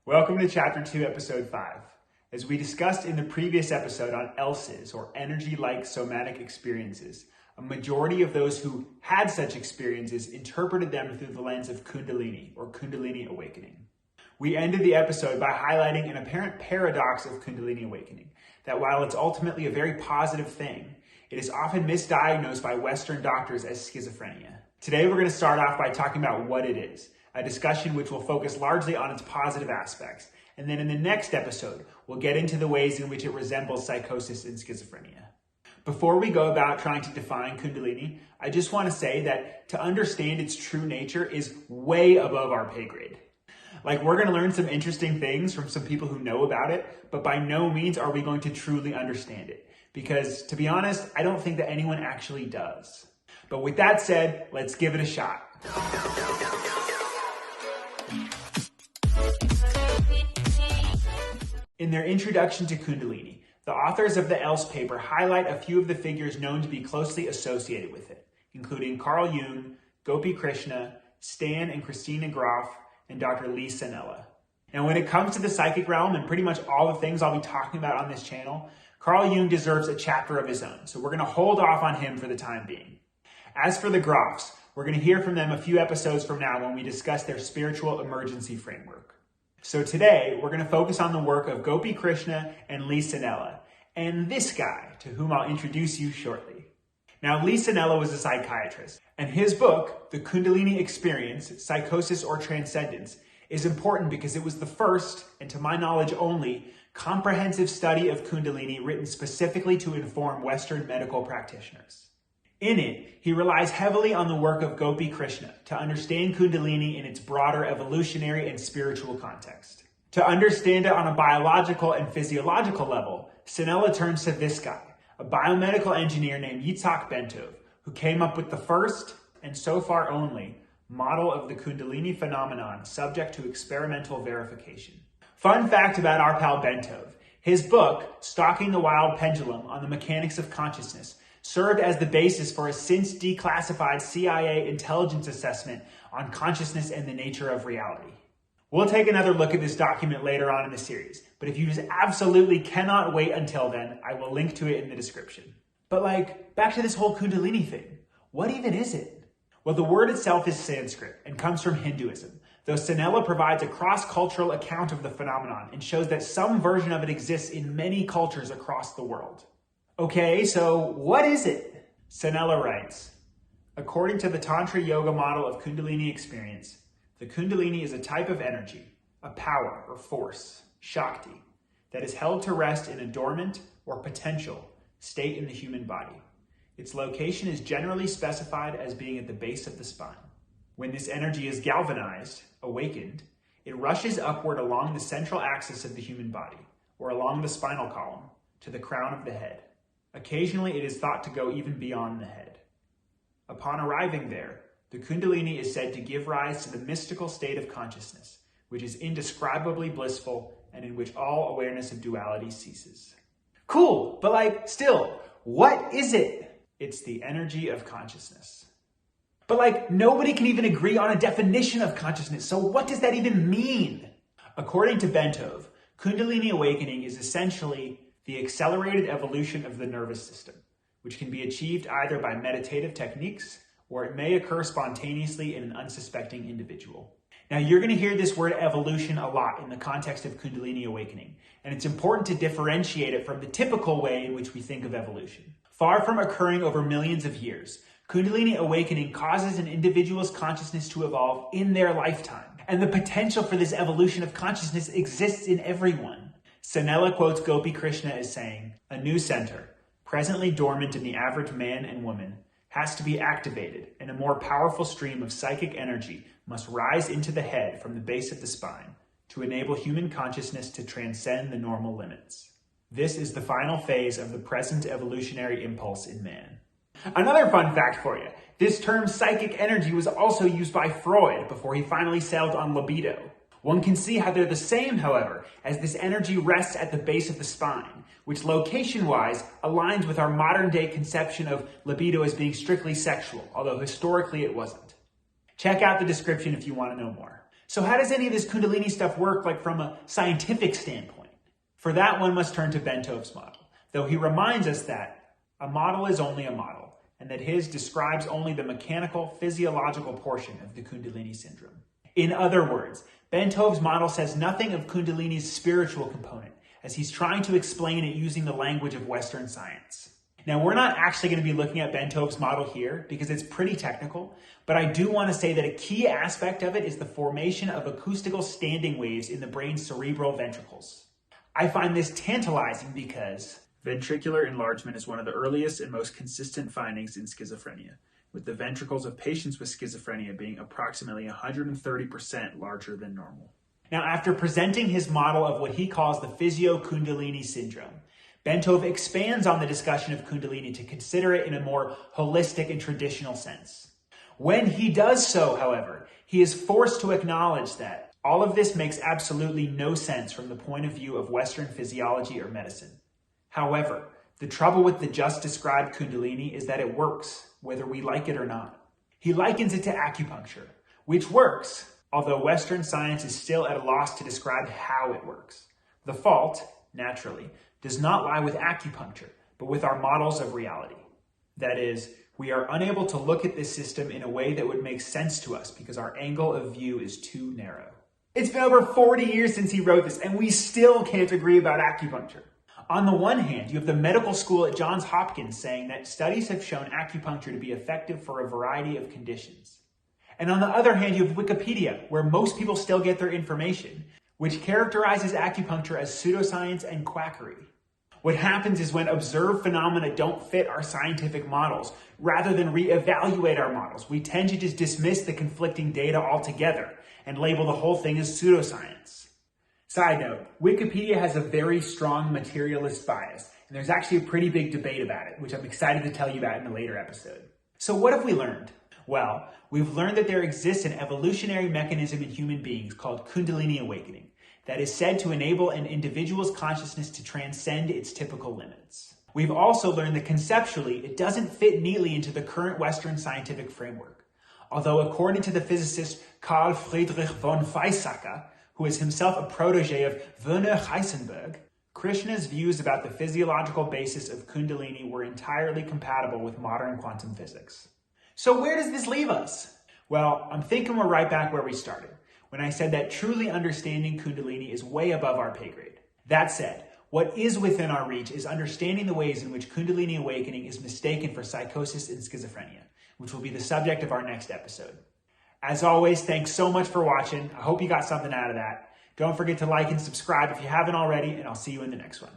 Welcome to Chapter 2, Episode 5. As we discussed in the previous episode on ELSEs, or energy-like somatic experiences, a majority of those who had such experiences interpreted them through the lens of Kundalini, or Kundalini awakening. We ended the episode by highlighting an apparent paradox of Kundalini awakening, that while it's ultimately a very positive thing, it is often misdiagnosed by Western doctors as schizophrenia. Today we're going to start off by talking about what it is, a discussion which will focus largely on its positive aspects. And then in the next episode, we'll get into the ways in which it resembles psychosis and schizophrenia. Before we go about trying to define Kundalini, I just want to say that to understand its true nature is way above our pay grade. Like, we're going to learn some interesting things from some people who know about it, but by no means are we going to truly understand it. Because, to be honest, I don't think that anyone actually does. But with that said, let's give it a shot. In their introduction to Kundalini, the authors of the ELSE paper highlight a few of the figures known to be closely associated with it, including Carl Jung, Gopi Krishna, Stan and Christina Grof, and Dr. Lee Sannella. Now, when it comes to the psychic realm and pretty much all the things I'll be talking about on this channel, Carl Jung deserves a chapter of his own, so we're going to hold off on him for the time being. As for the Grofs, we're going to hear from them a few episodes from now when we discuss their spiritual emergency framework. So today, we're going to focus on the work of Gopi Krishna and Lee Sannella, and this guy, to whom I'll introduce you shortly. Now, Lee Sannella was a psychiatrist, and his book, The Kundalini Experience, Psychosis or Transcendence, is important because it was the first, and to my knowledge only, comprehensive study of Kundalini written specifically to inform Western medical practitioners. In it, he relies heavily on the work of Gopi Krishna to understand Kundalini in its broader evolutionary and spiritual context. To understand it on a biological and physiological level, Sannella turns to this guy, a biomedical engineer named Itzhak Bentov, who came up with the first, and so far only, model of the Kundalini phenomenon subject to experimental verification. Fun fact about our pal Bentov, his book, Stalking the Wild Pendulum on the Mechanics of Consciousness, served as the basis for a since declassified CIA intelligence assessment on consciousness and the nature of reality. We'll take another look at this document later on in the series, but if you just absolutely cannot wait until then, I will link to it in the description. But back to this whole Kundalini thing. What even is it? Well, the word itself is Sanskrit and comes from Hinduism, though Sannella provides a cross-cultural account of the phenomenon and shows that some version of it exists in many cultures across the world. Okay, so what is it? Sannella writes, according to the Tantra Yoga model of Kundalini experience, the Kundalini is a type of energy, a power or force, Shakti, that is held to rest in a dormant or potential state in the human body. Its location is generally specified as being at the base of the spine. When this energy is galvanized, awakened, it rushes upward along the central axis of the human body, or along the spinal column, to the crown of the head. Occasionally, it is thought to go even beyond the head. Upon arriving there, the Kundalini is said to give rise to the mystical state of consciousness, which is indescribably blissful and in which all awareness of duality ceases. Cool, but still, what is it? It's the energy of consciousness. But nobody can even agree on a definition of consciousness, so what does that even mean? According to Bentov, Kundalini awakening is essentially the accelerated evolution of the nervous system, which can be achieved either by meditative techniques or it may occur spontaneously in an unsuspecting individual. Now, you're going to hear this word evolution a lot in the context of Kundalini awakening, and it's important to differentiate it from the typical way in which we think of evolution. Far from occurring over millions of years, Kundalini awakening causes an individual's consciousness to evolve in their lifetime, and the potential for this evolution of consciousness exists in everyone. Sannella quotes Gopi Krishna as saying, a new center, presently dormant in the average man and woman, has to be activated, and a more powerful stream of psychic energy must rise into the head from the base of the spine to enable human consciousness to transcend the normal limits. This is the final phase of the present evolutionary impulse in man. Another fun fact for you, this term psychic energy was also used by Freud before he finally sailed on libido. One can see how they're the same, however, as this energy rests at the base of the spine, which location-wise aligns with our modern-day conception of libido as being strictly sexual, although historically it wasn't. Check out the description if you want to know more. So how does any of this Kundalini stuff work, like from a scientific standpoint? For that, one must turn to Bentov's model, though he reminds us that a model is only a model, and that his describes only the mechanical, physiological portion of the Kundalini syndrome. In other words, Bentov's model says nothing of Kundalini's spiritual component, as he's trying to explain it using the language of Western science. Now, we're not actually going to be looking at Bentov's model here because it's pretty technical, but I do want to say that a key aspect of it is the formation of acoustical standing waves in the brain's cerebral ventricles. I find this tantalizing because ventricular enlargement is one of the earliest and most consistent findings in schizophrenia, with the ventricles of patients with schizophrenia being approximately 130% larger than normal. Now, after presenting his model of what he calls the physio-Kundalini syndrome, Bentov expands on the discussion of Kundalini to consider it in a more holistic and traditional sense. When he does so, however, he is forced to acknowledge that all of this makes absolutely no sense from the point of view of Western physiology or medicine. However, the trouble with the just described Kundalini is that it works, whether we like it or not. He likens it to acupuncture, which works, although Western science is still at a loss to describe how it works. The fault, naturally, does not lie with acupuncture, but with our models of reality. That is, we are unable to look at this system in a way that would make sense to us because our angle of view is too narrow. It's been over 40 years since he wrote this, and we still can't agree about acupuncture. On the one hand, you have the medical school at Johns Hopkins saying that studies have shown acupuncture to be effective for a variety of conditions. And on the other hand, you have Wikipedia, where most people still get their information, which characterizes acupuncture as pseudoscience and quackery. What happens is when observed phenomena don't fit our scientific models, rather than reevaluate our models, we tend to just dismiss the conflicting data altogether and label the whole thing as pseudoscience. Side note, Wikipedia has a very strong materialist bias, and there's actually a pretty big debate about it, which I'm excited to tell you about in a later episode. So what have we learned? Well, we've learned that there exists an evolutionary mechanism in human beings called Kundalini awakening that is said to enable an individual's consciousness to transcend its typical limits. We've also learned that conceptually, it doesn't fit neatly into the current Western scientific framework. Although according to the physicist Carl Friedrich von Weizsäcker, who is himself a protege of Werner Heisenberg, Krishna's views about the physiological basis of Kundalini were entirely compatible with modern quantum physics. So where does this leave us? Well, I'm thinking we're right back where we started, when I said that truly understanding Kundalini is way above our pay grade. That said, what is within our reach is understanding the ways in which Kundalini awakening is mistaken for psychosis and schizophrenia, which will be the subject of our next episode. As always, thanks so much for watching. I hope you got something out of that. Don't forget to like and subscribe if you haven't already, and I'll see you in the next one.